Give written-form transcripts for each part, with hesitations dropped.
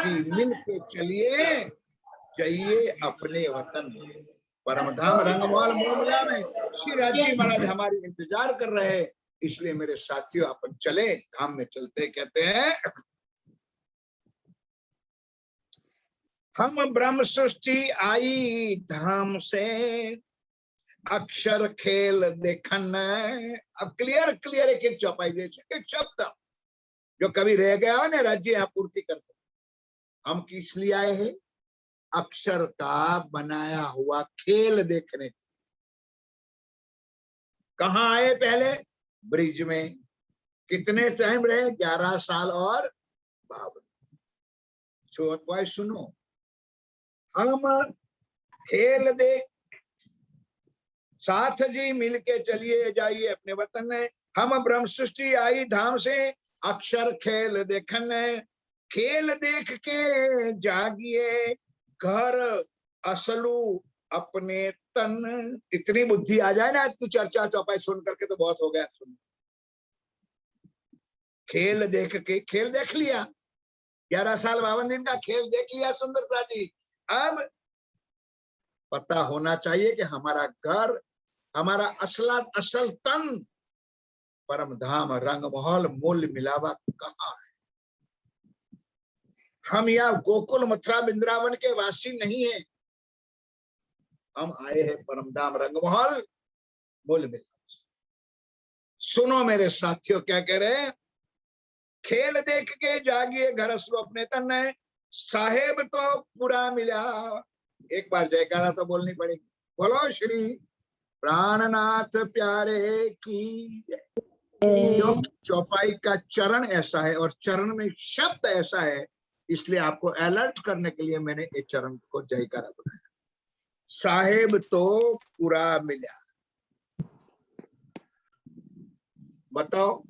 जी मिल के चलिए, जाइए अपने वतन। परम धाम रंगमहल मोहमिला में श्री राज जी महाराज हमारी इंतजार कर रहे हैं, इसलिए मेरे साथियों अपन चले, धाम में चलते। कहते हैं हम ब्रह्म सृष्टि आई धाम से, अक्षर खेल देखन। अब क्लियर क्लियर एक एक चौपाई दे, एक शब्द जो कभी रह गया हो ना, राज्य यहाँ पूर्ति करते। हम किस लिए आए हैं? अक्षर का बनाया हुआ खेल देखने। कहाँ आए? पहले ब्रिज में। कितने टाइम रहे? 11 साल और 52। सुनो, हम खेल देख साथ जी मिलके चलिए, जाइए अपने वतन में। हम ब्रह्म सृष्टि आई धाम से, अक्षर खेल देखन। खेल देख के जागिए, घर असलू अपने तन। इतनी बुद्धि आ जाए ना तू चर्चा चौपाई सुन करके तो बहुत हो गया। सुन, खेल देख के, खेल देख लिया, 11 साल 52 दिन का खेल देख लिया सुंदर सा जी। अब पता होना चाहिए कि हमारा घर, हमारा असल तन परम धाम रंगमहल मूल मिलावा कहाँ है। हम यहाँ गोकुल मथुरा वृंदावन के वासी नहीं है, हम आए हैं परम धाम रंगमहल मूल मिलावा। सुनो मेरे साथियों क्या कह रहे हैं? खेल देख के जागिए, घर असलो अपने तन है, साहेब तो पूरा मिला। एक बार जयकारा तो बोलनी पड़ेगी। बोलो श्री प्राणनाथ प्यारे की। जो चौपाई का चरण ऐसा है और चरण में शब्द ऐसा है, इसलिए आपको अलर्ट करने के लिए मैंने इस चरण को जयकारा बनाया। साहेब तो पूरा मिला। बताओ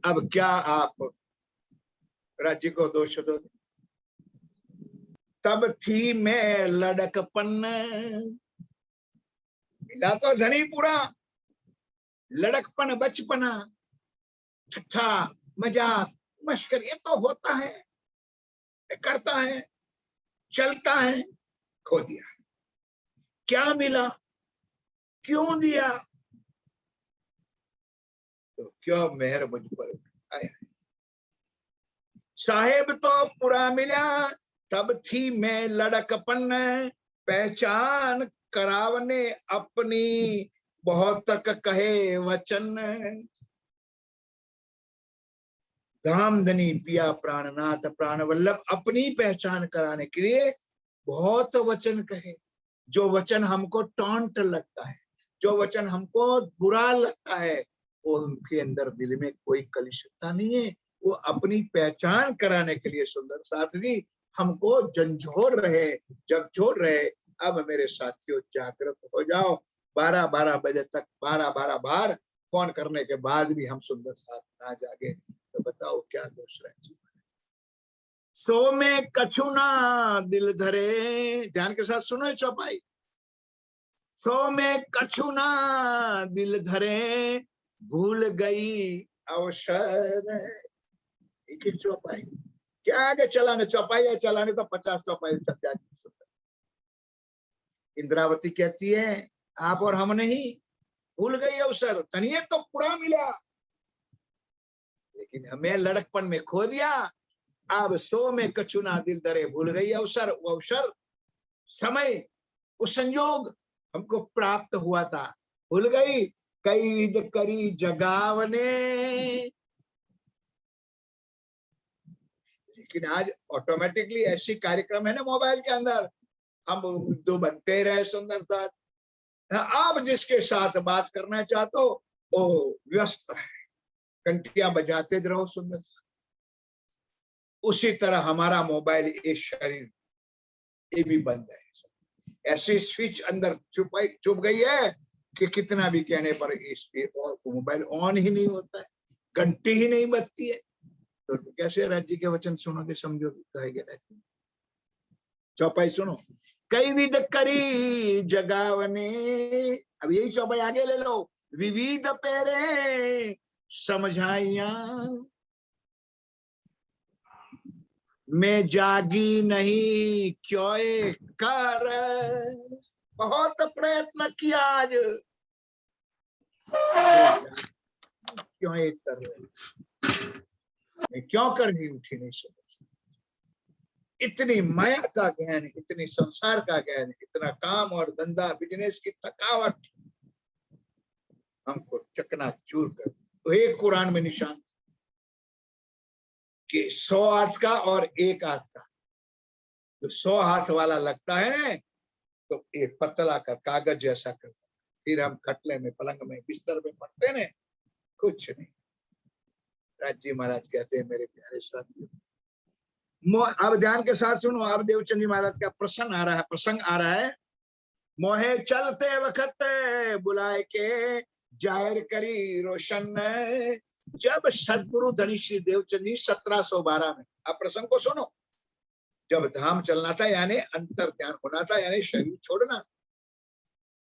अब क्या आप राज्य को दोष दो? तब थी मैं लड़कपन, मिला तो धनी पूरा। लड़कपन, बचपना, ठट्ठा मजाक मस्करी ये तो होता है, करता है, चलता है। खो दिया। क्या मिला? क्यों दिया? तो क्यों मेहर मुझ पर आया? साहेब तो पूरा मिला, तब थी मैं लड़कपन, पहचान करावने अपनी बहुत तक कहे वचन। धामधनी पिया प्राणनाथ प्राण वल्लभ अपनी पहचान कराने के लिए बहुत वचन कहे। जो वचन हमको टॉन्ट लगता है, जो वचन हमको बुरा लगता है, वो उनके अंदर दिल में कोई कलुषता नहीं है। वो अपनी पहचान कराने के लिए सुंदर साथ जी हमको झंझोर रहे, झकझोर रहे। अब मेरे साथियों जागृत हो जाओ। 12-12 बजे तक 12-12 बार फोन करने के बाद भी हम सुंदर साथ ना जागे तो बताओ क्या दोष रहे? सो में कछु ना दिल धरे। ध्यान के साथ सुनो चौपाई। सो में कछु ना दिल धरे, भूल गई अवसर। एक ही चौपाई, क्या आगे चलाने चौपाई है, चलाने तो 50 चौपाई चल जाती। इंद्रावती कहती है आप और हम नहीं, भूल गई अवसर। तनिए तो पूरा मिला, लेकिन हमें लड़कपन में खो दिया। अब सो में कछु ना दिल धरे, भूल गई अवसर। वो अवसर, समय, वो संयोग हमको प्राप्त हुआ था, भूल गई। कई विध करी जगावने, लेकिन आज ऑटोमेटिकली ऐसी कार्यक्रम है ना मोबाइल के अंदर, हम दो बनते रहे सुंदर साथ। आप जिसके साथ बात करना चाहते हो वो व्यस्त है, घंटियां बजाते रहो सुंदर साथ। उसी तरह हमारा मोबाइल, ये शरीर, ये भी बंद है। ऐसी स्विच अंदर चुप गई है कि कितना भी कहने पर इस मोबाइल ऑन ही नहीं होता है, घंटी ही नहीं बजती है। तो कैसे राज्य के वचन सुनोगे, समझोगे? चौपाई सुनो। कई विध करी जगावने, अब यही चौपाई आगे ले लो। विविध पेरे समझाइया, मैं जागी नहीं क्यों कर, बहुत प्रयत्न किया आज, क्यों कर रहे, मैं क्यों कर नहीं उठी नहीं समझ। इतनी माया का ज्ञान, इतनी संसार का ज्ञान, इतना काम और धंधा बिजनेस की थकावट हमको चकनाचूर कर। तो एक कुरान में निशान कि 100 हाथ का और 1 हाथ का, जो 100 हाथ वाला लगता है तो एक पतला कर कागज जैसा करता, फिर हम खटले में पलंग में बिस्तर में पड़ते ने, कुछ नहीं। राज जी महाराज कहते हैं मेरे प्यारे साथियों, अब ध्यान के साथ सुनो, अब देवचंद जी महाराज का प्रसंग आ रहा है। मोहे चलते वक्त बुलाए के जाहिर करी रोशन, जब सदगुरु धनी श्री देवचंद जी 1712 में, अब प्रसंग को सुनो, जब धाम चलना था यानी अंतर ध्यान होना था यानी शरीर छोड़ना,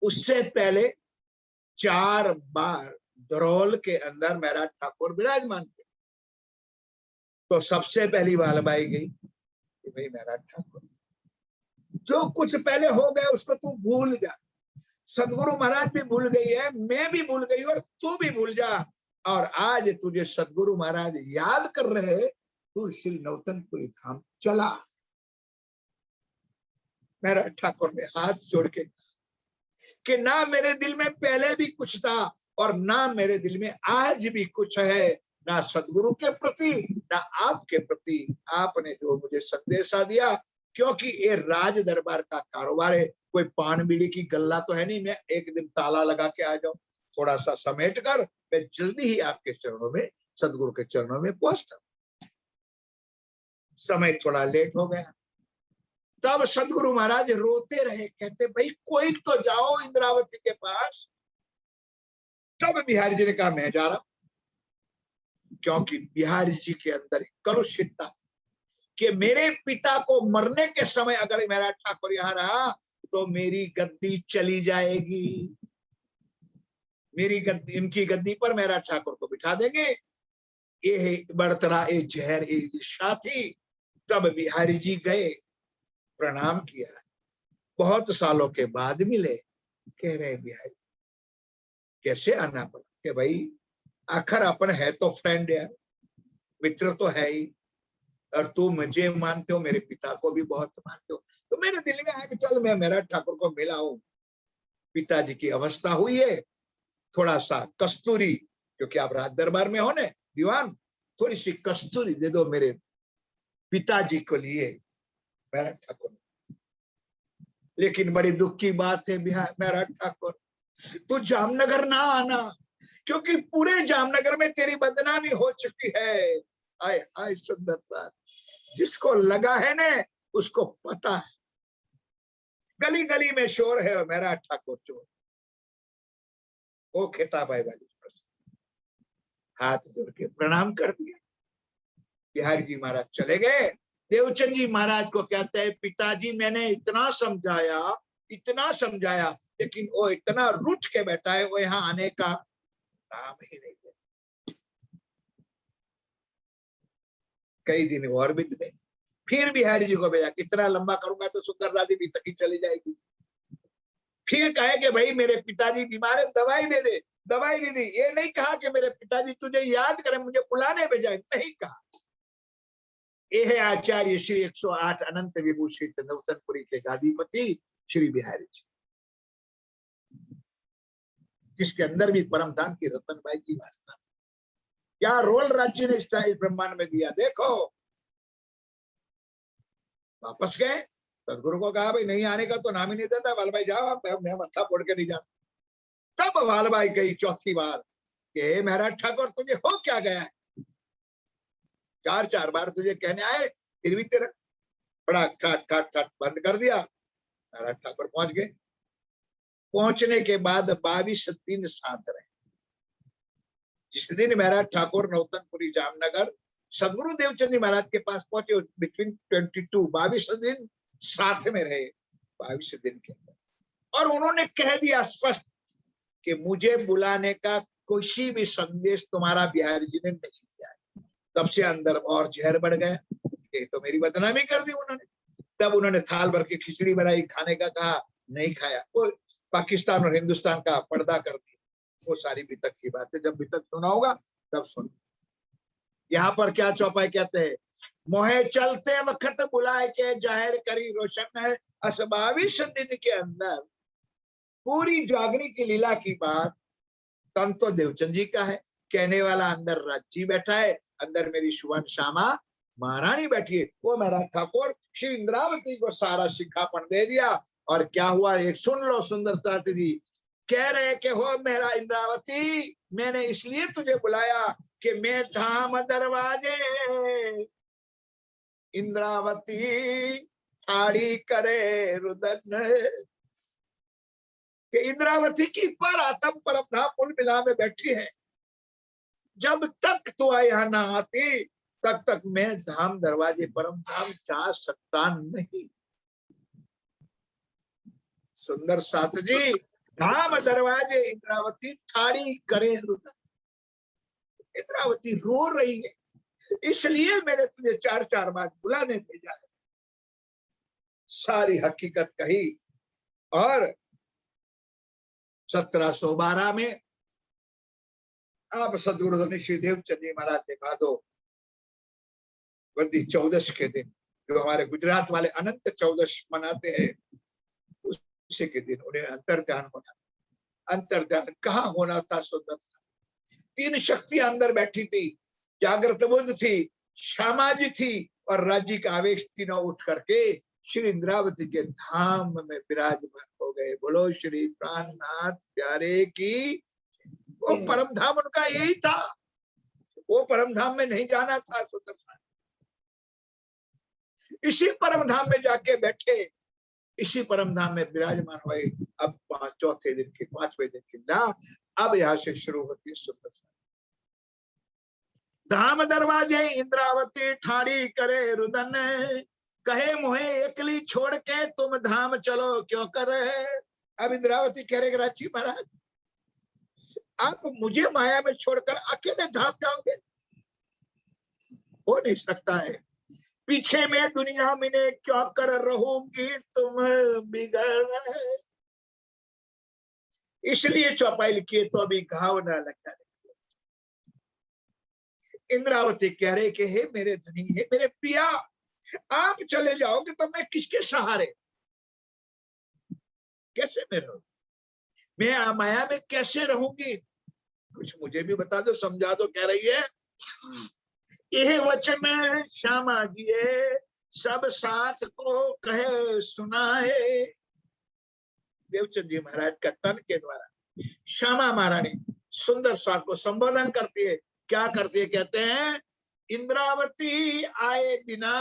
उससे पहले 4 बार धरोल के अंदर मेरा ठाकुर विराजमान थे। तो सबसे पहली वालबाई गई कि भाई मेरा ठाकुर, जो कुछ पहले हो गया उसको तू भूल जा। सदगुरु महाराज भी भूल गई है, मैं भी भूल गई और तू भी भूल जा। और आज तुझे सदगुरु महाराज याद कर रहे, तू श्री नौतनपुरी धाम चला। मेरा ठाकुर ने हाथ जोड़ के कि ना मेरे दिल में पहले भी कुछ था और ना मेरे दिल में आज भी कुछ है, ना सदगुरु के प्रति ना आपके प्रति। आपने जो मुझे संदेशा दिया, क्योंकि ये राज दरबार का कारोबार है, कोई पान बीड़ी की गल्ला तो है नहीं, मैं एक दिन ताला लगा के आ जाऊं। थोड़ा सा समेट कर मैं जल्दी ही आपके चरणों में, सदगुरु के चरणों में पहुंचता। समय थोड़ा लेट हो गया, तब सदगुरु महाराज रोते रहे, कहते भाई कोई तो जाओ इंद्रावती के पास। तब बिहारी जी ने कहा मैं जा रहा हूं, क्योंकि बिहारी जी के अंदर कलुषितता थी कि मेरे पिता को मरने के समय अगर मेरा ठाकुर यहाँ रहा तो मेरी गद्दी चली जाएगी, मेरी गद्दी, इनकी गद्दी पर मेरा ठाकुर को बिठा देंगे। ये बड़तरा ये जहर ये ईर्ष्या थी। तब बिहारी जी गए, प्रणाम किया, बहुत सालों के बाद मिले, कह रहे बिहारी कैसे आना पड़ा, कि भाई आखिर अपन है तो फ्रेंड है, मित्र तो है ही, और तू मुझे मानते हो, मेरे पिता को भी बहुत मानते हो, तो मेरे दिल में आया कि चल मैं मेरा ठाकुर को मिला हूं। पिताजी की अवस्था हुई है, थोड़ा सा कस्तूरी, क्योंकि आप राज दरबार में हो ने दीवान, थोड़ी सी कस्तूरी दे दो मेरे पिताजी को लिए, मेरा ठाकुर। लेकिन बड़ी दुख की बात है बिहार, मेरा ठाकुर तू जामनगर ना आना, क्योंकि पूरे जामनगर में तेरी बदनामी हो चुकी है। आय आय सुंदर सा, जिसको लगा है ने उसको पता है, गली गली में शोर है और मेरा ठाकुर चोर। वो खेताबाई वाली हाथ जोड़ के प्रणाम कर दिया। बिहारी जी महाराज चले गए। देवचंद जी महाराज को कहते हैं पिताजी मैंने इतना समझाया, लेकिन वो इतना रूठ के बैठा है, वो यहाँ आने का नाम ही नहीं है। कई दिन और बीत गए, फिर बिहारी जी को भेजा, कितना लंबा करूंगा तो सुंदर दादी भी तक ही चली जाएगी। फिर कहे कि भाई मेरे पिताजी बीमार है, दवाई दे दे, दवाई दे दी। ये नहीं कहा कि मेरे पिताजी तुझे याद करें, मुझे बुलाने भेजा, नहीं कहा। ये है आचार्य श्री 108 अनंत विभूषित नौतनपुरी के गादीपति श्री बिहारी जी, जिसके अंदर भी परमधाम की रतनबाई की वासना। क्या रोल राज्य ने स्टाइल ब्रह्मांड में दिया, देखो। वापस गए, सदगुरु को कहा भाई नहीं आने का तो नाम ही नहीं देता, वालबाई जाओ, मैं मत्था फोड़ के नहीं जाता। तब वालबाई गई चौथी बार कि मेरा ठाकुर तुझे हो क्या गया है, 4 बार तुझे कहने आए, फिर भी तेरा बड़ा ठाट बंद कर दिया। मेरा ठाकुर पहुंच गए। पहुंचने के बाद 22 दिन साथ रहे। जिस दिन मेरा ठाकुर नौतनपुरी जामनगर सदगुरु देवचंद जी महाराज के पास पहुंचे, बिटवीन 22 दिन साथ में रहे। 22 दिन के अंदर, और उन्होंने कह दिया स्पष्ट कि मुझे बुलाने का कोई भी संदेश तुम्हारा बिहारी जी ने नहीं दिया है। तब से अंदर और जहर बढ़ गया। ये तो मेरी बदनामी कर दी उन्होंने। तब उन्होंने थाल भर के खिचड़ी बनाई, खाने का कहा, नहीं खाया। वो पाकिस्तान और हिंदुस्तान का पर्दा कर दिया। वो सारी बितक की बात है, जब बितक सुना होगा तब सुन। यहाँ पर क्या चौपाई कहते हैं, मोहे चलते वक्त बुलाए के जाहिर करी रोशन है असबाविश दिन के अंदर। पूरी जागनी की लीला की बात, तन तो देवचंद जी का है, कहने वाला अंदर राजी बैठा है, अंदर मेरी सुवन श्यामा महारानी बैठी है। वो मेरा ठाकुर श्री इंद्रावती को सारा शिखापन दे दिया। और क्या हुआ, एक सुन लो सुंदर साथी जी, कह रहे कि हो मेरा इंद्रावती, मैंने इसलिए तुझे बुलाया कि मैं धाम दरवाजे इंद्रावती ठाड़ी करे रुदन, कि इंद्रावती की पर आत्म परम धाम मूल मिला में बैठी है। जब तक तू यहाँ ना आती तब तक मैं धाम दरवाजे परम धाम जा सकता नहीं। सुंदर साथ जी, धाम दरवाजे इंद्रावती ठाड़ी करे रुदन। इंद्रावती रो रही है, इसलिए मैंने तुझे 4 बार बुलाने भेजा है। सारी हकीकत कही। और 1712 में आप सदगुरु श्री देवचंद जी महाराज ने कहा दो बंदी चौदश के दिन, जो हमारे गुजरात वाले अनंत चौदश मनाते हैं, उसी के दिन उन्हें अंतर्ध्यान होना। अंतर्ध्यान कहाँ होना था? सुंदर 3 शक्तियां अंदर बैठी थी, जागृत बुद्ध थी, श्यामा जी थी और राज्य का आवेश, तीनों उठ करके श्री इंद्रावती के धाम में विराजमान हो गए। बोलो श्री प्राणनाथ प्यारे की। वो परम धाम उनका यही था, वो परम धाम में नहीं जाना था। सुंदर इसी परम धाम में जाके बैठे, इसी परम धाम में विराजमान हुए। अब 5वें दिन की ला अब यहाँ से शुरू होती है। सुंदर धाम दरवाजे इंद्रावती ठाड़ी करे रुदन, कहे मुहे एकली छोड़ के तुम धाम चलो क्यों करे। अब इंद्रावती कह रहे राची महाराज, आप मुझे माया में छोड़कर अकेले धाम जाओगे? हो नहीं सकता है। पीछे में दुनिया में क्यों कर रहूंगी तुम बिगड़, इसलिए चौपाई लिखी तो अभी घाव ना लगा। इंद्रावती कह रहे कि हे मेरे धनी, हे मेरे पिया, आप चले जाओगे तो मैं किसके सहारे, कैसे मैं रहूं? मैं माया में कैसे रहूंगी? कुछ मुझे भी बता दो, समझा दो। कह रही है, यह वचन श्यामा जी सब साथ को कहे सुनाए। देवचंद जी महाराज का तन के द्वारा श्यामा महारानी सुंदर साथ को संबोधन करती है। क्या करती है? कहते हैं, इंद्रावती आए बिना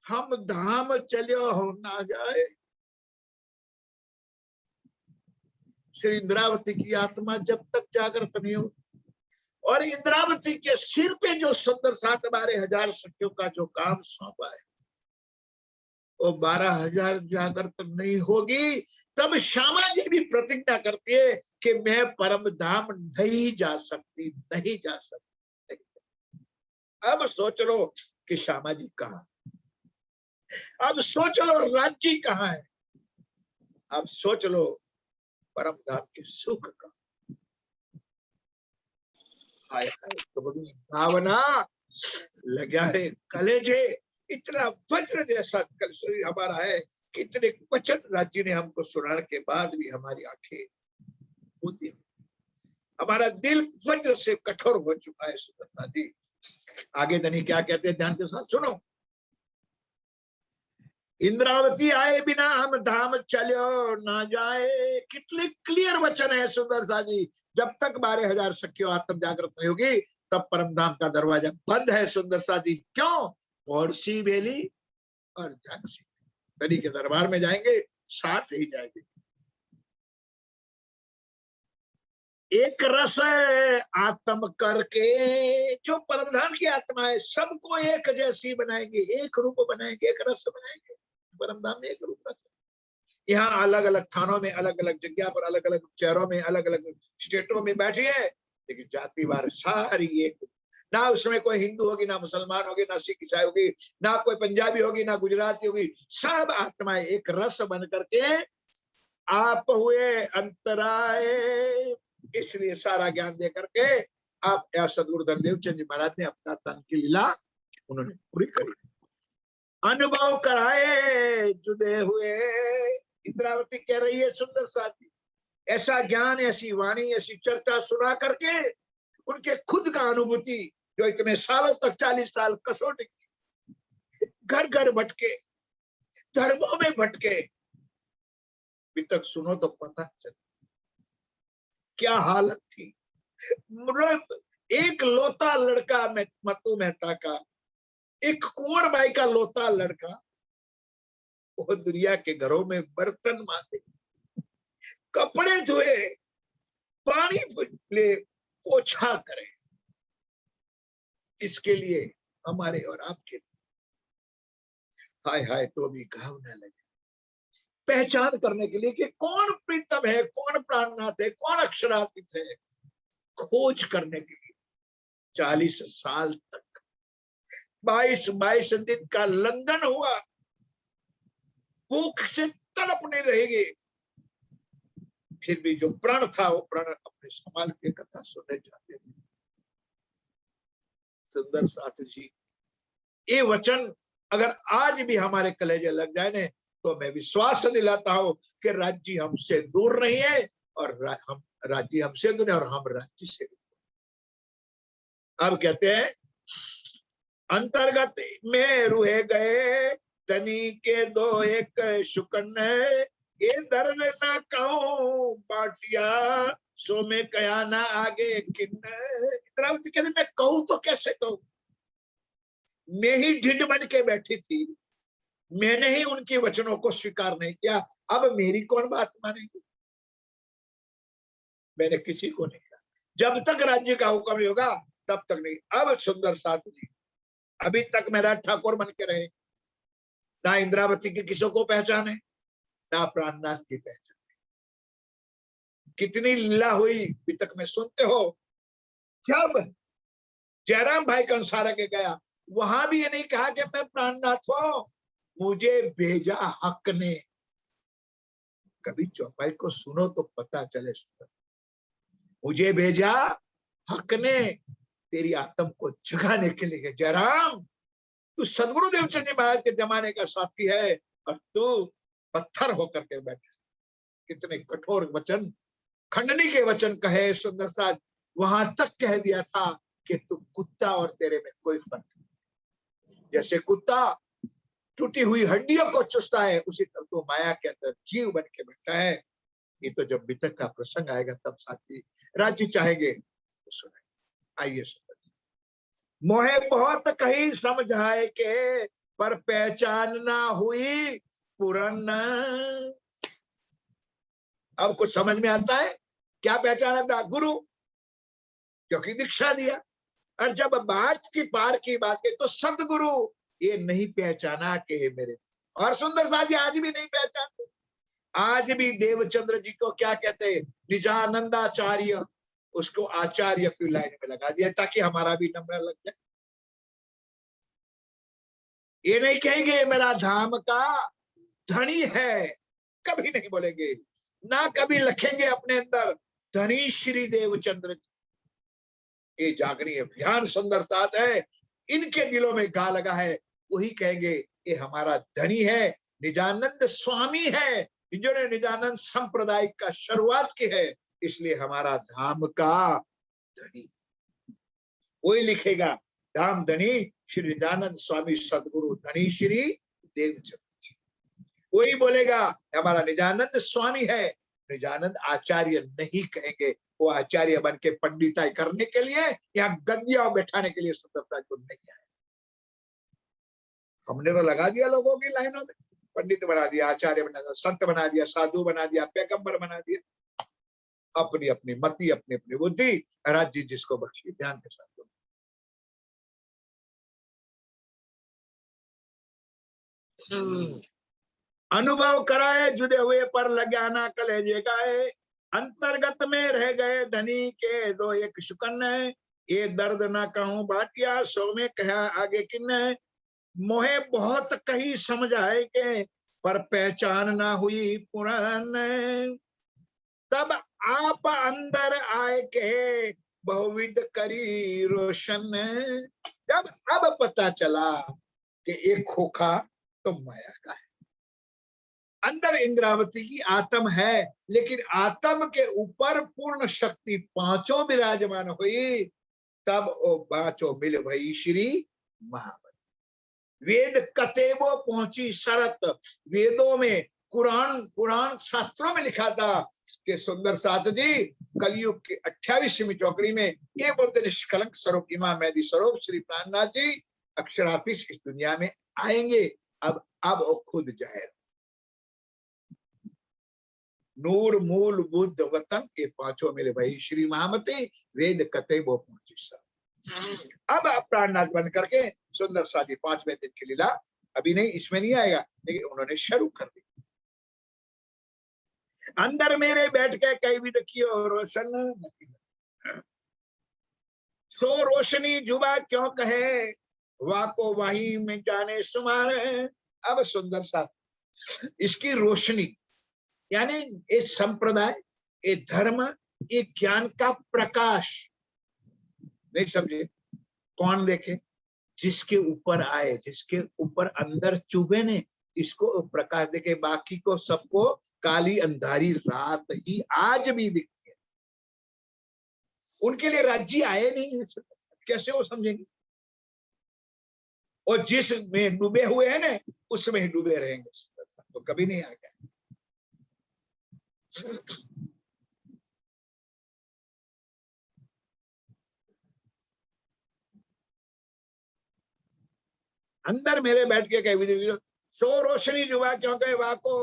हम धाम चलो हो ना जाए। श्री इंद्रावती की आत्मा जब तक जागृत नहीं हो, और इंद्रावती के सिर पे जो सुंदर साथ 12,000 सखियों का जो काम सौंपा है, वो 12,000 जागृत नहीं होगी, तब श्यामा जी भी प्रतिज्ञा करती है कि मैं परम धाम नहीं जा सकती, नहीं जा सकती। अब सोच लो कि श्यामा जी कहाँ, अब सोच लो राज्य कहाँ है, अब सोच लो परम धाम के सुख का। हाय हाय, तो भावना लगा है कलेजे, इतना वज्र जैसा कल शरीर हमारा है, कितने वचन राज्य ने हमको सुनाने के बाद भी हमारी आंखें होती, हमारा दिल वज्र से कठोर हो चुका है। सुदर्शा जी आगे धनी क्या कहते हैं, ध्यान के साथ सुनो। इंद्रावती आए बिना हम धाम चलो ना जाए। कितने क्लियर वचन है सुंदरसा जी। जब तक 12,000 सखियों आत्म जागृत नहीं होगी तब परम धाम का दरवाजा बंद है। सुंदरसा जी क्यों? और सी बेली और झांसी धनी के दरबार में जाएंगे, साथ ही जाएंगे। एक रस आत्म करके, जो परमधाम की आत्मा है सबको एक जैसी बनाएंगे, एक रूप बनाएंगे, एक रस बनाएंगे। परमधाम में एक रूप रस, यहाँ अलग अलग थानों में, अलग अलग जगह पर, अलग अलग शहरों में, अलग अलग स्टेटों में बैठी है, लेकिन जातिवार सारी एक। ना उसमें कोई हिंदू होगी, ना मुसलमान होगी, ना सिख ईसाई होगी, ना कोई पंजाबी होगी, ना गुजराती होगी, सब आत्माएं एक रस बन करके आप हुए अंतराय। इसलिए सारा ज्ञान दे करके आप सदगुरु धनदेव चंद जी महाराज ने अपना तन की लीला उन्होंने पूरी करी, अनुभव कराए जुदे हुए। इंद्रावती कह रही है सुंदर साथी, ऐसा ज्ञान, ऐसी वाणी, ऐसी चर्चा सुना करके उनके खुद का अनुभूति, जो इतने सालों तक 40 साल कसौटी घर घर भटके, धर्मों में भटके, अभी तक सुनो तो पता चल क्या हालत थी। एक लौता लड़का मतु मेहता का, एक कुंवर बाई का लौता लड़का, वो दुनिया के घरों में बर्तन मांगे, कपड़े धोए, पानी ले, पोछा करे, इसके लिए, हमारे और आपके लिए। हाय हाय तो भी घाव न लगे, पहचान करने के लिए कि कौन प्रीतम है, कौन प्राणनाथ है, कौन अक्षरातीत है, खोज करने के लिए 40 साल तक 22 दिन का लंघन हुआ, भूख से तड़पने रहेंगे, फिर भी जो प्राण था वो प्राण अपने संभाल के कथा सुनने जाते थे। सुंदर साथ जी, ये वचन अगर आज भी हमारे कलेजे लग जाए ने, तो मैं विश्वास दिलाता हूं कि राज्य हमसे दूर नहीं है, और हम राज्य हमसे दूर है और हम राज्य से दूर। अब कहते हैं अंतर्गत में रुए गए धनी के दो एक शुकन, ये दर्द ना कहूं बाटिया सो में कया ना आगे किन। इंद्रावती कहते मैं कहूं तो कैसे कहूं, मैं ही ढिंड बन के बैठी थी, मैंने ही उनके वचनों को स्वीकार नहीं किया, अब मेरी कौन बात मानेगी। मैंने किसी को नहीं कहा, जब तक राज्य का हुक्म नहीं होगा तब तक नहीं। अब सुंदर साथ जी, अभी तक मेरा ठाकुर बन के रहे, ना इंद्रावती की किसी को पहचाने, ना प्राणनाथ की पहचाने। कितनी लीला हुई अभी तक में सुनते हो। जब जयराम भाई का अनुसार के गया, वहां भी ये नहीं कहा कि मैं प्राणनाथ हूं, मुझे भेजा हक ने। कभी चौपाई को सुनो तो पता चले, मुझे भेजा हक ने तेरी आत्म को जगाने के लिए। जयराम, तू सदगुरु देवचंद जी महाराज के जमाने का साथी है और तू पत्थर होकर के बैठा। कितने कठोर वचन, खंडनी के वचन कहे सुंदर साथ, वहां तक कह दिया था कि तू कुत्ता और तेरे में कोई फर्क नहीं। जैसे कुत्ता टूटी हुई हड्डियों को चुसता है, उसी तरह तू माया के अंदर जीव बन के बैठा है। ये तो जब वितक का प्रसंग आएगा तब साथी राज्य चाहेंगे तो सुने। आइए मोहे बहुत कही समझाए के, पर पहचान ना हुई पुरन। अब कुछ समझ में आता है, क्या पहचाना था? गुरु, क्योंकि दीक्षा दिया। और जब बात की पार की बात की तो सदगुरु ये नहीं पहचाना के मेरे। और सुंदर साथ आज भी नहीं पहचानते। आज भी देवचंद्र जी को क्या कहते हैं? निजानंदाचार्य। उसको आचार्य की लाइन में लगा दिया ताकि हमारा भी नंबर लग जाए। ये नहीं कहेंगे मेरा धाम का धनी है, कभी नहीं बोलेंगे, ना कभी लिखेंगे अपने अंदर धनी श्री देवचंद्र जी। ये जागनी अभियान सुंदर साथ है, इनके दिलों में गा लगा है, वही कहेंगे ये हमारा धनी है, निजानंद स्वामी है, जिन्होंने निजानंद संप्रदाय का शुरुआत की है, इसलिए हमारा धाम का धनी। वही लिखेगा धाम धनी श्री निजानंद स्वामी सदगुरु धनी श्री देवचंद्र जी। वही बोलेगा हमारा निजानंद स्वामी है, निजानंद आचार्य नहीं कहेंगे। वो आचार्य बन के पंडिताई करने के लिए, यहाँ गद्दियां बैठाने के लिए सुंदरता को नहीं आए। हमने तो लगा दिया लोगों की लाइनों में, पंडित बना दिया, आचार्य बना दिया, संत बना दिया, साधु बना दिया, पैगंबर बना दिया। अपनी अपनी मति, अपनी अपनी बुद्धि, राज्य जिसको बख्शी। ध्यान के साथ अनुभव कराए जुड़े हुए पर लगाना कलेजे गाए, अंतर्गत में रह गए धनी के दो एक शुकन है, ये दर्द ना कहूं बाटिया, सो में कहा आगे किन्ने, मोहे बहुत कही समझाए के, पर पहचान ना हुई पुरान। तब आप अंदर आए के, बहुविध करी रोशन। जब अब पता चला कि एक खोखा तो माया का है, अंदर इंद्रावती की आत्म है, लेकिन आत्म के ऊपर पूर्ण शक्ति पांचों विराजमान हुई। तब ओ पांचों मिल भई श्री महामती। वेद कतेबो पहुंची शरत, वेदों में कुरान पुराण शास्त्रों में लिखा था कि सुंदर साथ जी कलयुग की 28वीं चौकड़ी में ये बोलते निष्कलंक स्वरूप इमाम मेहदी स्वरूप श्री प्राणनाथ जी अक्षरातीश इस दुनिया में आएंगे। अब वो खुद जाहिर, नूर मूल बुद्ध वतन के पांचों मिले भाई श्री महामती, वेद कतेबो पहुंची शरत। अब प्राणनाथ बन करके सुंदर साथी 5वें दिन की लीला अभी नहीं, इसमें नहीं आएगा, लेकिन उन्होंने शुरू कर दी। अंदर मेरे बैठ के कई भी देखियो रोशन, सो रोशनी जुबा क्यों कहे, वाको वही में जाने सुमार। अब सुंदर साथी इसकी रोशनी यानी ये संप्रदाय, ये धर्म, ये ज्ञान का प्रकाश नहीं समझे, कौन देखे, जिसके ऊपर आए, जिसके ऊपर अंदर चुभे ने, इसको प्रकाश देखे, बाकी को सबको काली अंधारी रात ही आज भी दिखती है। उनके लिए राज्य आए नहीं, कैसे वो समझेंगे, और जिसमें डूबे हुए हैं ना उसमें ही डूबे रहेंगे, तो कभी नहीं आ गया। अंदर मेरे बैठ के कहे, सो रोशनी जुबा क्यों कहे, वाको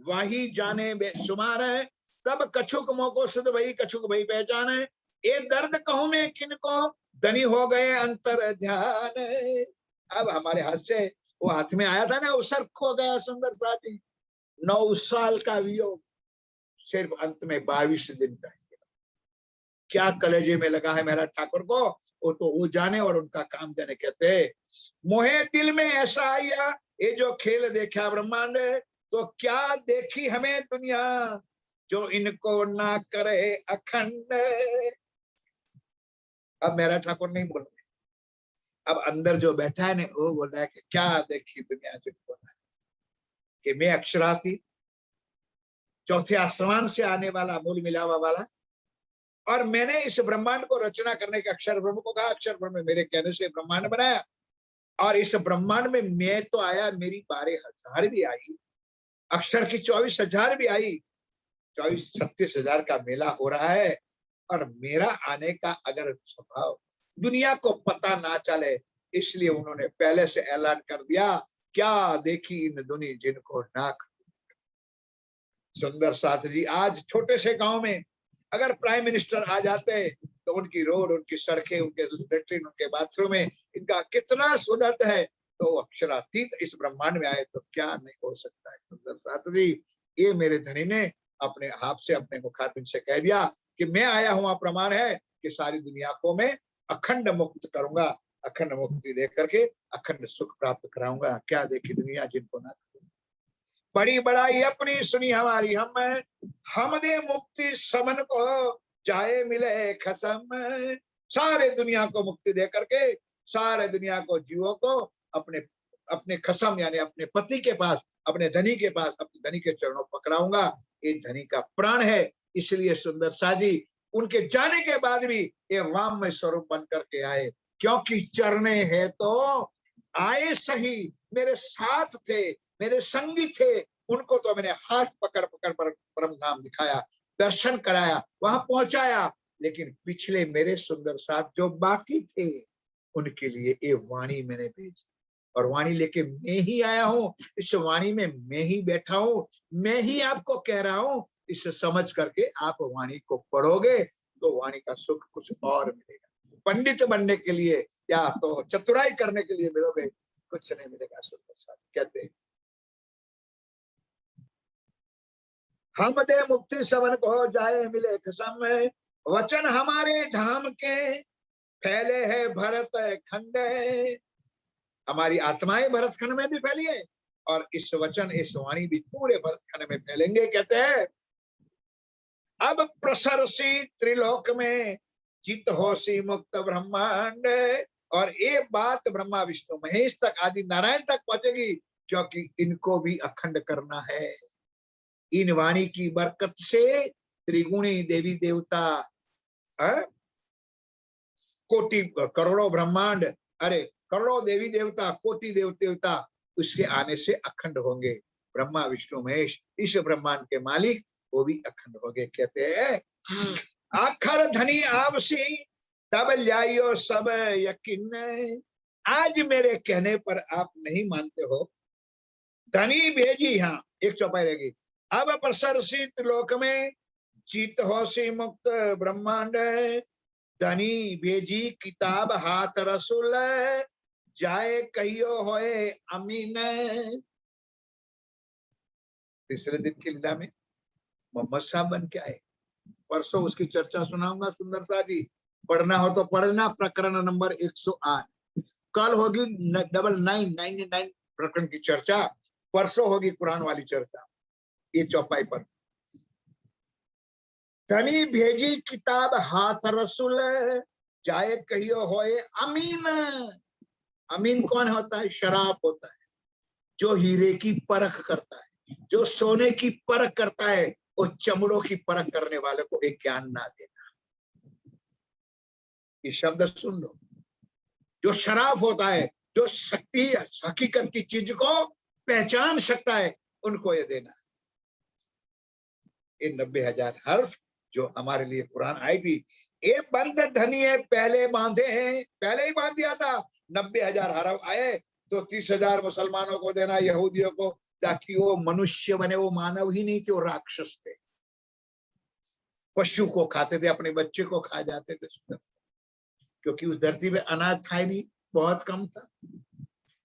वाही जाने बेशुमार है। तब कछुक मोको सुध भई, कछुक भई पहचान है। ये दर्द कहूं मैं किनको, धनी हो गए अंतर ध्यान। अब हमारे हाथ से वो हाथ में आया था ना, उसर खो गया सुंदर साथी। 9 साल का वियोग सिर्फ अंत में 22 दिन का क्या कलेजे में लगा है मेरा ठाकुर को, वो तो वो जाने और उनका काम जाने। कहते मोहे दिल में ऐसा आया, ये जो खेल देखा ब्रह्मांड, तो क्या देखी हमें दुनिया, जो इनको ना करे अखंड। अब मेरा ठाकुर नहीं बोल रहे, अब अंदर जो बैठा है ना वो बोल रहा है कि क्या देखी दुनिया, जिनको ना, कि मैं अक्षरातीत चौथे आसमान से आने वाला मूल मिलावा वाला, और मैंने इस ब्रह्मांड को रचना करने के अक्षर ब्रह्म को कहा, अक्षर ब्रह्म मेरे कहने से ब्रह्मांड बनाया, और इस ब्रह्मांड में मैं तो आया, मेरी 12,000 भी आई, अक्षर की 24,000 भी आई, 24-36,000 का मेला हो रहा है। और मेरा आने का अगर स्वभाव दुनिया को पता ना चले, इसलिए उन्होंने पहले से ऐलान कर दिया, क्या देखी इन दुनी जिनको ना। सुंदर साथ जी आज छोटे से गांव में अगर प्राइम मिनिस्टर आ जाते तो उनकी रोड, उनकी सड़कें, उनके लेटरिन, उनके बाथरूम में इनका कितना सुंदर है, तो अक्षरातीत इस ब्रह्मांड में आए तो क्या नहीं हो सकता है। सुंदर साथ जी ये मेरे धनी ने अपने हाथ से, अपने मुखारबिन से कह दिया कि मैं आया हुआ प्रमाण है कि सारी दुनिया को मैं अखंड मुक्त करूंगा, अखंड मुक्ति दे करके अखंड सुख प्राप्त कराऊंगा। क्या देखी दुनिया जिनको ना, बड़ी बड़ाई अपनी सुनी हमारी हम दे मुक्ति समन को, चाहे मिले खसम। सारे दुनिया को मुक्ति दे करके, सारे दुनिया को, जीवों को अपने अपने खसम यानी अपने पति के पास, अपने धनी के पास, अपने धनी के चरणों पकड़ाऊंगा। ये धनी का प्राण है, इसलिए सुंदर साजी उनके जाने के बाद भी ये वाम में स्वरूप बन करके आए, क्योंकि चरणे है तो आए सही, मेरे साथ थे, मेरे संगी थे, उनको तो मैंने हाथ पकड़ पकड़ परम धाम दिखाया, दर्शन कराया, वहां पहुंचाया। लेकिन पिछले मेरे सुंदर साथ जो बाकी थे उनके लिए ये वाणी मैंने भेजी, और वाणी लेके मैं ही आया हूं। इस वाणी में मैं ही बैठा हूं, मैं ही आपको कह रहा हूं। इसे समझ करके आप वाणी को पढ़ोगे तो वाणी का सुख कुछ और मिलेगा। पंडित बनने के लिए या तो चतुराई करने के लिए मिलोगे, कुछ नहीं मिलेगा। सुंदर साथ कहते हैं हम दे मुक्ति सवन को, जाए मिले कसम, वचन हमारे धाम के, फैले है भरत खंड, हमारी आत्माएं भरत खंड में भी फैली है और इस वचन इस वाणी भी पूरे भरत खंड में फैलेंगे। कहते हैं अब प्रसरसी त्रिलोक में चित होसी मुक्त ब्रह्मांड, और ये बात ब्रह्मा विष्णु महेश तक आदि नारायण तक पहुंचेगी, क्योंकि इनको भी अखंड करना है। इन वाणी की बरकत से त्रिगुणी देवी देवता, कोटि करोड़ों ब्रह्मांड, अरे करोड़ों देवी देवता, कोटि देवता उसके आने से अखंड होंगे। ब्रह्मा विष्णु महेश इस ब्रह्मांड के मालिक वो भी अखंड होंगे। कहते हैं आखर धनी आवसी तब लाइयो सब यकीन, आज मेरे कहने पर आप नहीं मानते हो, धनी भेजी, हाँ एक चौपाई रहेगी, अब प्रसरसी त्रिलोक में चित होसी मुक्त ब्रह्मांड, धनी भेजी किताब हाथ रसूल, जाए कहियो होए अमीन। तीसरे दिन की लीला में मोहम्मद साहब बन के आए, परसों उसकी चर्चा सुनाऊंगा सुंदरता जी, पढ़ना हो तो पढ़ना, प्रकरण नंबर 108। कल होगी 99 प्रकरण की चर्चा, परसों होगी कुरान वाली चर्चा, ये चौपाई पर। धनी भेजी किताब हाथ रसूल, जाए कहियो होए अमीन। अमीन कौन होता है? शराब होता है, जो हीरे की परख करता है, जो सोने की परख करता है, वो चमड़ों की परख करने वाले को एक ज्ञान ना देना। ये शब्द सुन लो, जो शराब होता है, जो शक्ति हकीकत की चीज को पहचान सकता है, उनको ये देना। ये 90,000 हर्फ जो हमारे लिए कुरान आई थी, ये बंद धनी है, पहले बांधे हैं, पहले ही बांध दिया था। 90,000 हर्फ आए तो 30,000 मुसलमानों को देना, यहूदियों को, ताकि वो मनुष्य बने। वो मानव ही नहीं थे, वो राक्षस थे, पशु को खाते थे, अपने बच्चे को खा जाते थे, क्योंकि उस धरती पे अनाज था ही नहीं, बहुत कम था,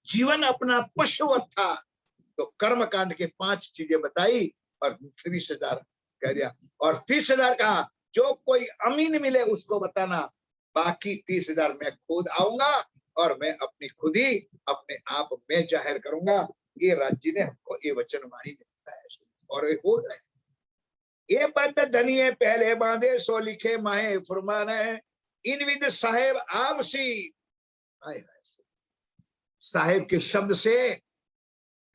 जीवन अपना पशुवत था। तो कर्म कांड के 5 चीजें बताई और 30,000 कह दिया, और 30,000 कहा जो कोई अमीन मिले उसको बताना, बाकी 30,000 मैं खुद आऊंगा और मैं अपनी खुद ही अपने आप में जाहिर करूंगा। ये राज्य ने हमको ये वचन वाणी में बताया और ये हो रहा है। ये बंद धनी है पहले बांधे, सो लिखे माहे फरमान है, इन विद साहेब आपसी। साहेब के शब्द से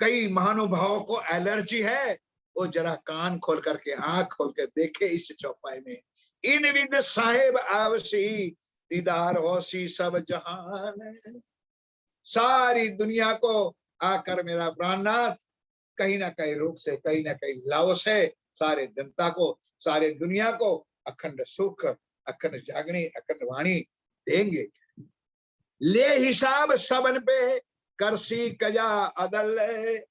कई महानुभावों को एलर्जी है, वो जरा कान खोल करके आंख खोल कर देखे इस चौपाई में। इन विद साहेब आवसी दीदार होसी सब जहान, सारी दुनिया को आकर मेरा प्राणनाथ कहीं ना कहीं रूप से, कहीं ना कहीं लाओ से सारे जनता को, सारे दुनिया को अखंड सुख, अखंड जागनी, अखंड वाणी देंगे। ले हिसाब सबन पे करसी कजा अदल।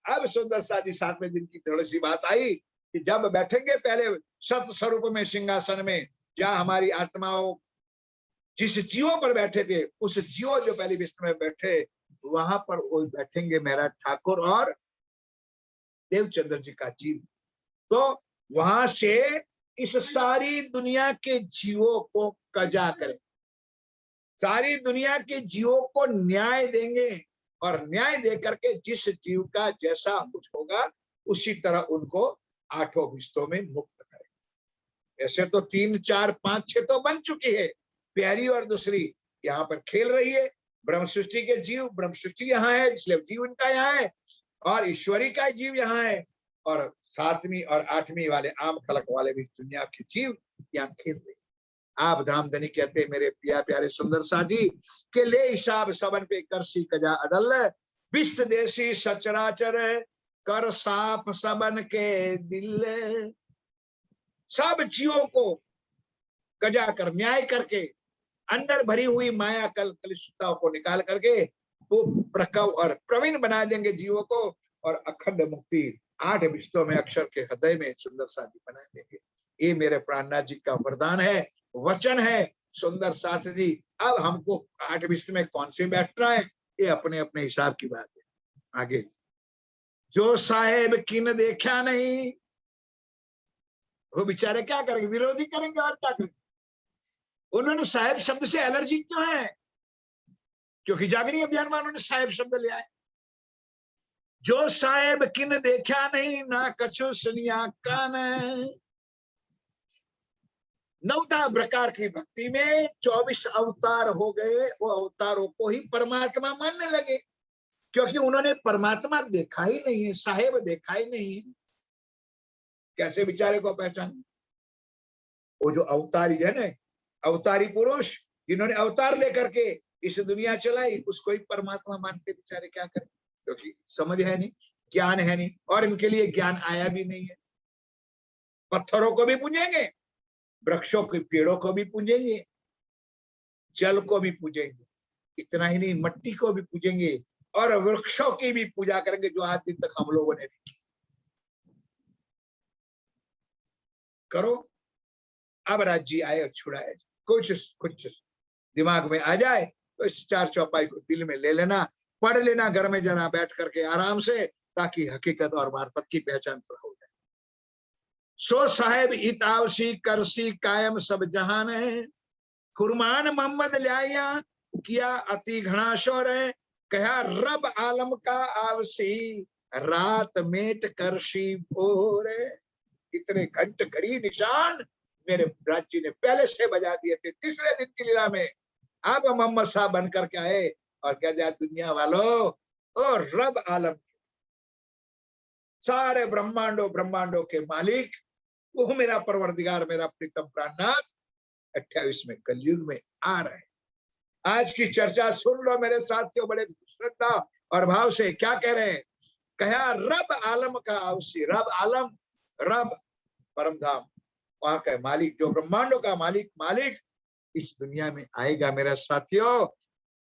अब सुंदर साजी 7वें दिन की थोड़ी सी बात आई कि जब बैठेंगे पहले सत स्वरूप में सिंहासन में, जहां हमारी आत्माओं जिस जीवों पर बैठे थे, उस जीवो जो पहली विश्व में बैठे, वहां पर वो बैठेंगे मेरा ठाकुर और देवचंद्र जी का जीव। तो वहां से इस सारी दुनिया के जीवों को कजा करें, सारी दुनिया के जीवों को न्याय देंगे, और न्याय दे करके जिस जीव का जैसा कुछ होगा उसी तरह उनको 8 हिस्सों में मुक्त करें। ऐसे तो 3, 4, 5, 6 तो बन चुकी है, प्यारी और दूसरी यहाँ पर खेल रही है। ब्रह्म सृष्टि के जीव, ब्रह्म सृष्टि यहाँ है इसलिए जीव इनका यहाँ है, और ईश्वरी का जीव यहाँ है, और 7वीं और 8वीं वाले आम खलक वाले भी दुनिया के जीव यहाँ खेल रहे। आप धामधनी कहते मेरे पिया प्यारे सुंदर साजी के ले हिसाब सबन पे करसी कजा अदल, विश्व देशी सचराचर कर साफ सबन के दिल। सब जीवों को कजा कर, न्याय करके, अंदर भरी हुई माया कलुषताओं को निकाल करके वो प्रकव और प्रवीण बना देंगे जीवों को, और अखंड मुक्ति 8 विश्वों में अक्षर के हृदय में सुंदर साथी बना देंगे। ये मेरे प्राणनाथ जी का वरदान है, वचन है सुंदर साथ जी। अब हमको 8 विश्व में कौन से बैठना है, ये अपने अपने हिसाब की बात है। आगे जो साहेब किन देखा नहीं, वो बेचारे क्या करेंगे, विरोधी करेंगे और क्या करेंगे। उन्होंने साहेब शब्द से एलर्जी क्यों है? क्योंकि जागरण अभियान वालों ने साहेब शब्द लिया है। जो साहेब किन देखा नहीं ना कछु सुनिया कान। 9 प्रकार की भक्ति में 24 अवतार हो गए, वो अवतारों को ही परमात्मा मानने लगे, क्योंकि उन्होंने परमात्मा देखा ही नहीं है, साहेब देखा ही नहीं है। कैसे बेचारे को पहचान? वो जो अवतारी है ना, अवतारी पुरुष जिन्होंने अवतार लेकर के इस दुनिया चलाई, उसको ही परमात्मा मानते बेचारे क्या करें? क्योंकि समझ है नहीं, ज्ञान है नहीं, और इनके लिए ज्ञान आया भी नहीं है। पत्थरों को भी पूजेंगे, वृक्षों के पेड़ों को भी पूजेंगे, जल को भी पूजेंगे, इतना ही नहीं मट्टी को भी पूजेंगे, और वृक्षों की भी पूजा करेंगे, जो आज दिन तक हम लोगों ने नहीं की। करो, अब राज्य आए और छुड़ाए, कुछ दिमाग में आ जाए तो इस 4 चौपाई को दिल में ले लेना, पढ़ लेना घर में जरा बैठ करके आराम से, ताकि हकीकत और मार्फत की पहचान तो हो जाए। सो साहेब इतावसी करसी कायम सब जहान है, फुरमान मोहम्मद लिया किया अति घना शोर है, कहा रब आलम का आवसी रात मेट करसी भोर। इतने घंट घड़ी निशान मेरे राज्य ने पहले से बजा दिए थे। तीसरे दिन की लीला में आप मोहम्मद साहब बनकर के आए और कह दिया, दुनिया वालों और रब आलम सारे ब्रह्मांडों के मालिक, वो मेरा परवरदिगार, मेरा प्रीतम प्राणनाथ 28वें कलयुग में आ रहे हैं। आज की चर्चा सुन लो मेरे साथियों, बड़े श्रद्धा और भाव से। क्या कह रहे हैं? कहा रब आलम का आवसी, रब आलम, रब परम धाम, वहां का मालिक, जो ब्रह्मांडों का मालिक इस दुनिया में आएगा मेरा साथियों।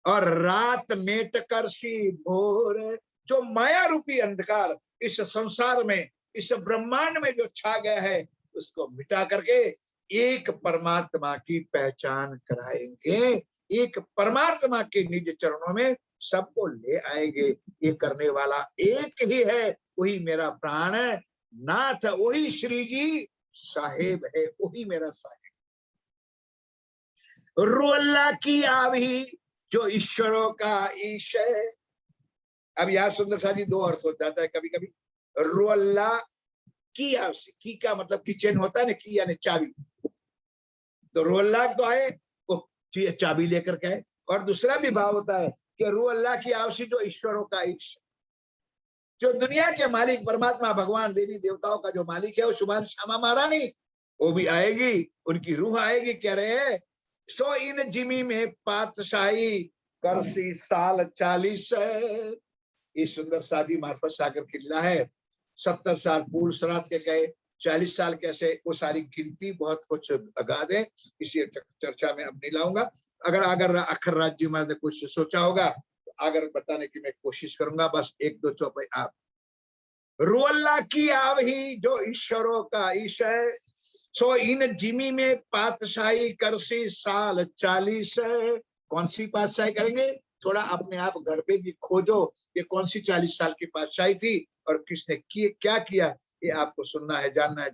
और रात मेट करसी भोर, जो माया रूपी अंधकार इस संसार में, इस ब्रह्मांड में जो छा गया है, उसको मिटा करके एक परमात्मा की पहचान कराएंगे, एक परमात्मा के निज चरणों में सबको ले आएंगे। ये करने वाला एक ही है, वही मेरा प्राण नाथ, वही श्री जी साहेब है, वही मेरा साहेब। रुअल्लाह की आवी, जो ईश्वरों का ईश है। अब यहाँ सुंदर सा जी 2 अर्थ हो जाता है कभी कभी। रुअल्लाह की आवसी, की का मतलब किचन होता है ना, की यानी चाबी, तो रुअल्लाह तो आए वो चाबी लेकर के आए। और दूसरा भी भाव होता है कि रुअल्लाह की आवसी, जो ईश्वरों का ईश, जो दुनिया के मालिक परमात्मा भगवान देवी देवताओं का जो मालिक है, वो शुभान श्यामा महारानी, वो भी आएगी, उनकी रूह आएगी। कह रहे हैं सो इन जिमी में पातशाही करसी साल 40 है। ये सुंदर शादी मार्फत सागर किला है। 70 साल पूर्व श्राद्ध के गए, 40 साल कैसे, वो सारी गिनती बहुत कुछ अगाध है, इसी चर्चा में अब नहीं लाऊंगा। अगर अखर राज्य महाराज ने कुछ सोचा होगा तो अगर बताने की मैं कोशिश करूंगा। बस 1-2 चौपाई आप। रुअल्लाह की आवही, जो ईश्वरों का ईश है। सो इन जिमी में पातशाही करसी साल 40 है। कौन सी पातशाही करेंगे? थोड़ा अपने आप घर पे भी खोजो, ये कौन सी 40 साल की पातशाही थी और किसने क्या किया, ये आपको सुनना है, जानना है,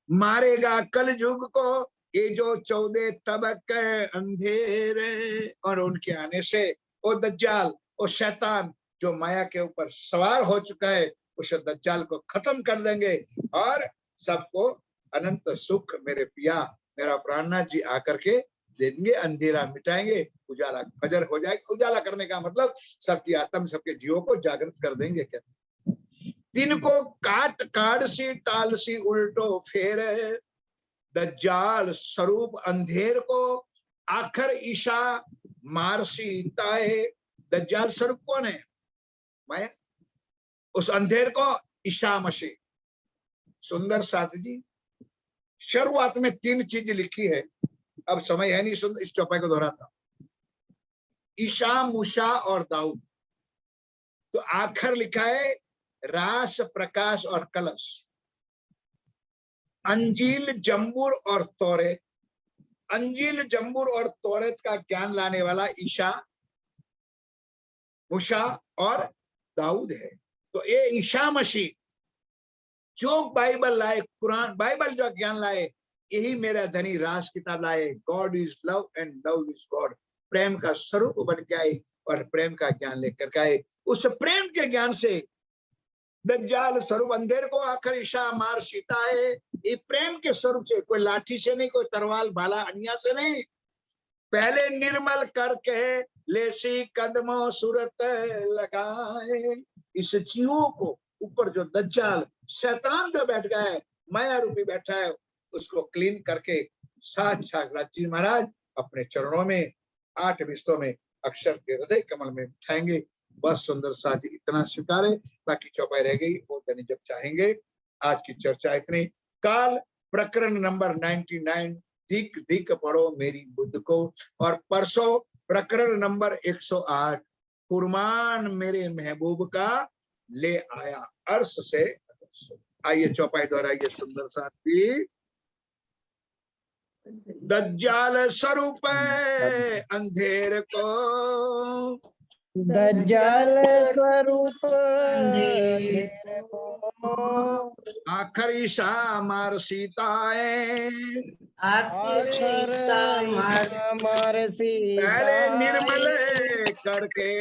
मारेगा कल युग को ये जो 14 तबक अंधेरे, और उनके आने से वो दज्जाल, वो शैतान जो माया के ऊपर सवार हो चुका है, उस दज्जाल को खत्म कर देंगे और सबको अनंत सुख मेरे पिया मेरा प्राणनाथ जी आकर के देंगे, अंधेरा मिटाएंगे, उजाला फजर हो जाएगा। उजाला करने का मतलब सबकी आत्म, सबके जीवों को जागृत कर देंगे। कहते जिनको काट काट सी टाल सी उल्टो फेर, दज्जाल स्वरूप अंधेर को आखिर ईशा मारसी ताए। दज्जाल स्वरूप कौन है? माया। उस अंधेर को ईशा मसीह। सुंदर साथ जी शुरुआत में 3 चीज लिखी है, अब समय है नहीं सुंदर इस चौपाई को दोहराता। ईशा, मूसा और दाऊद। तो आखिर लिखा है रास, प्रकाश और कलश। अंजील, जंबूर और तौरेत। अंजील, जंबूर और तौरेत का ज्ञान लाने वाला ईशा, मूसा और दाऊद है। तो ये ईशा मसीह जो बाइबल लाए, कुरान बाइबल जो ज्ञान लाए, यही मेरा धनी रास किताब लाए, God is love and love is God, प्रेम का स्वरूप बन के आए और प्रेम का ज्ञान लेकर के आए। उस प्रेम के ज्ञान से दज्जाल स्वरूप अंधेर को आखिर ईशा मार सीता है। ये प्रेम के स्वरूप से, कोई लाठी से नहीं, कोई तरवाल भाला अनिया से नहीं, पहले निर्मल करके लेसी कदमों सूरत लगाए। इस जीवों को ऊपर जो दज्जाल शैतान जो बैठ गया है, माया रूपी बैठा है, उसको क्लीन करके साक्षात जी महाराज अपने चरणों में 8 विस्तों में अक्षर के हृदय कमल में उठाएंगे। बस सुंदर साथी इतना स्वीकारे, बाकी चौपाई रह गई वो धनी जब चाहेंगे। आज की चर्चा इतनी। काल प्रकरण नंबर 99 दिक दिक पढ़ो मेरी बुद्ध को, और परसों प्रकरण नंबर 108 कुर्बान मेरे महबूब का ले आया अर्श से। आइए चौपाई दोहराइए सुंदर साथी। दज्जाल स्वरूप अंधेर को, दज्जाल स्वरूप अंधेर को, आखिर ईशा मार सीताएं, आखिर मार सीता, पहले निर्मल करके,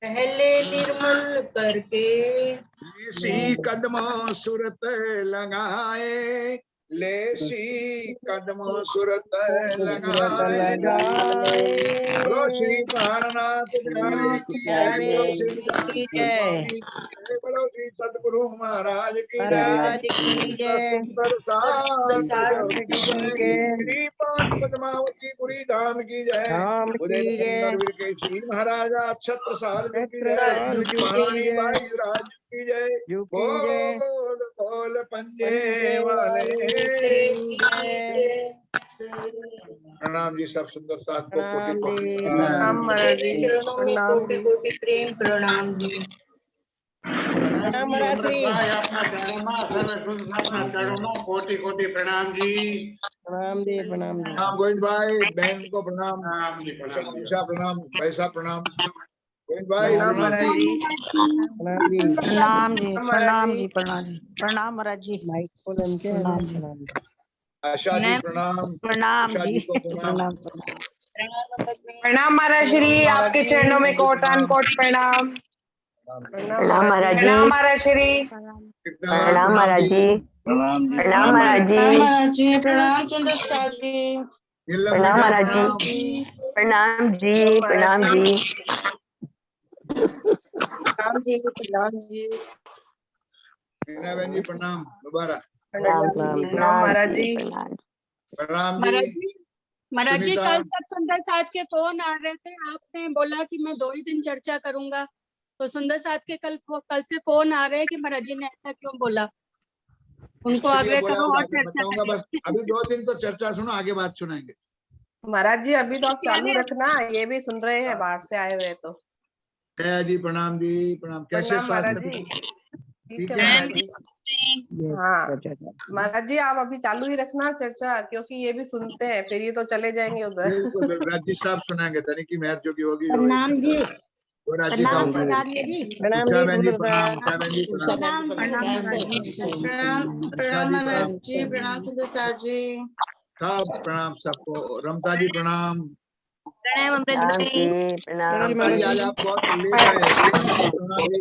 पहले निर्मल करके, लेसी कदमों सूरत लगाए, लेसी कदमों सूरत लगाए। बोलो श्री प्राणनाथ बिहारी की जय, बोलो श्री की जय, बोलो श्री सतगुरु महाराज की महाराज जय, की जय, सुंदर साथ की जय, श्री पांच पद्मावती पुरी धाम की जय, राम उदय की जय, वीर के श्री महाराजा छत्रसाल जी की जय, छत्रसाल जी की महारानी जय, बाई राज की जय, जू की जय, बोल बोल पंजे पंजे वाले की जय। प्रणाम जी। सब सुंदर साथ को कोटि प्रणाम कोटि जी, प्रणाम। महाराज के जी, चरणों में प्रणाम कोटि जी, कोटि प्रेम प्रणाम जी। प्रणाम महाराज जी, चरणों कोटि कोटि प्रणाम जी। प्रणाम जी, प्रणाम जी, प्रणाम गोविंद भाई, बहन को प्रणाम, प्रणाम जी, प्रणाम जी। उषा प्रणाम, पैसा प्रणाम, गोविंद भाई प्रणाम प्रणाम। महाराज जी, प्रणाम जी, प्रणाम जी, प्रणाम जी, प्रणाम जी, प्रणाम महाराज जी, माइक खोल इनके, है ना? प्रणाम जी, प्रणाम जी, आशा जी प्रणाम, प्रणाम उषा जी, जी को प्रणाम, प्रणाम प्रणाम। प्रणाम महाराज श्री, आपके चरणों में कोटान कोट प्रणाम। प्रणाम महाराज जी। प्रणाम महाराज श्री। प्रणाम महाराज जी। प्रणाम महाराज जी। प्रणाम सुंदर साथ जी, नीलम प्रणाम मीडिया महाराज जी। प्रणाम, प्रणाम जी, प्रणाम जी। प्रणाम जी, प्रणाम जी, मीना बहन जी प्रणाम, दोबारा प्रणाम जी, प्रणाम महाराज जी। प्रणाम। प्रणाम महाराज जी। जी, महाराज जी सुनीता कल सब सुंदर साथ के फोन आ रहे थे, आपने बोला कि मैं 2 ही दिन चर्चा करूंगा, तो सुंदर साथ के कल से फोन आ रहे हैं कि महाराज जी ने ऐसा क्यों बोला, उनको चलिए आग्रह बोला करो और बात चर्चा बताऊंगा, बस करें। अभी 2 दिन तो चर्चा सुनो, आगे बात सुनाएंगे। महाराज जी अभी तो आप चालू रखना, ये भी सुन रहे हैं बाहर से आए हुए तो। जया जी प्रणाम जी, प्रणाम। कैसे प्रणाम महाराज स्वास्थ्य? जी। ठीक ठीक है है महाराज जी। ये हाँ चर्चा। महाराज जी आप अभी चालू ही रखना चर्चा, क्योंकि ये भी सुनते हैं, फिर ये तो चले जाएंगे उधर। बिल्कुल बिल्कुल, राज्य साहब सुनाएंगे, धनी की मेहर जो की होगी प्रणाम जी, वो राज्य का प्रणाम होगा। प्रणाम जी, प्रणाम उषा जी, बहन जी गुरु प्रणाम, प्रसाद, उषा बहन जी प्रणाम, प्रणाम प्रणाम प्रणाम महाराज जी, प्रणाम सुंदर साथ जी, सब प्रणाम सबको। रमता जी प्रणाम, प्रणाम अमृत प्रणाम भाई, जी, प्रणाम। रमता जी आज आप बहुत लेट आए, प्रणाम जी।